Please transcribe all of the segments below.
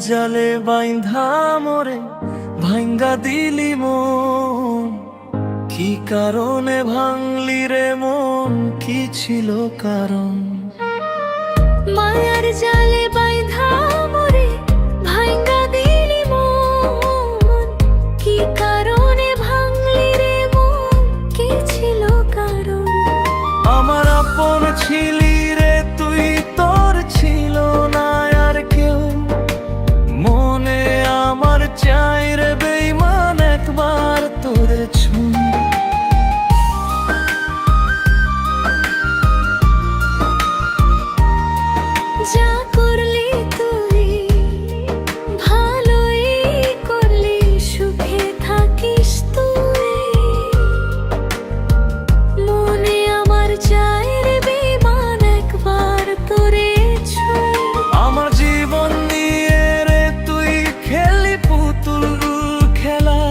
জালে বাইন্ধা মোরে ভাঙ্গা দিলি মন। কি কারণে ভাঙলি রে মন, কি ছিল কারণ? মায়ার জালে বাইন্ধা মোরে ভাঙ্গা দিলি মন। কি কারণে ভাঙলি রে মন, কি ছিল কারণ? আমার আপন ছিলি রে তুই, তোর ছিল না আর কেউ। মনে আমার চাই রে বেঈমান একবার তোরে ছুঁ। যা করলি তুই ভালোই করলি, সুখে থাকিস তুই। মনে আমার চাই রে বেঈমান একবার তোরে ছুঁই। আমার জীবন নিয়ে রে তুই খেলি পুতুল খেলা,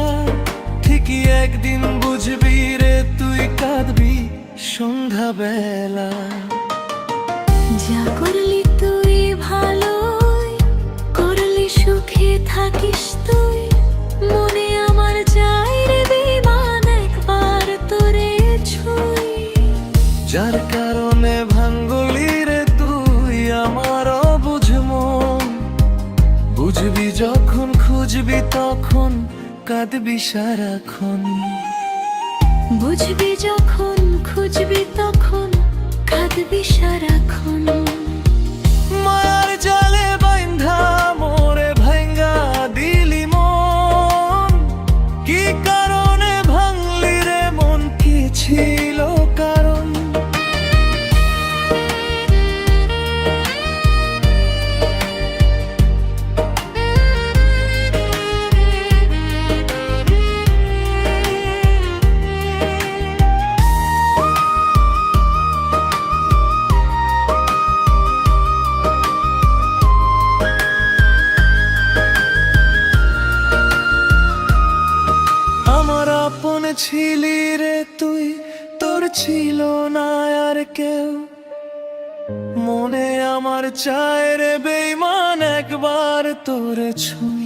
ঠিকই একদিন বুঝবি রে তুই, কাঁদবি সন্ধ্যাবেলা। যা করলি তুই ভালোই করলি, সুখে থাকিস তুই। মনে আমার চাই রে বেঈমান একবার তোরে ছুঁই। যার কারণে ভাঙ্গলি রে তুই আমার অবুঝ মন। বুঝবি যখন খুঁজবি তখন কাঁদবি সারাক্ষণ। বুঝবি যখন খুঁজবি তখন কাঁদবি সারাক্ষণ। মায়ার জালে বাইন্ধা মোরে ভাঙ্গা দিলি মন। কি কারণে ভাঙলি রে মন, কি ছিল কারণ? আমার আপন ছিলি রে তুই, তোর ছিল না আর কেউ। মনে আমার চায় রে বেঈমান একবার তোরে ছুঁ।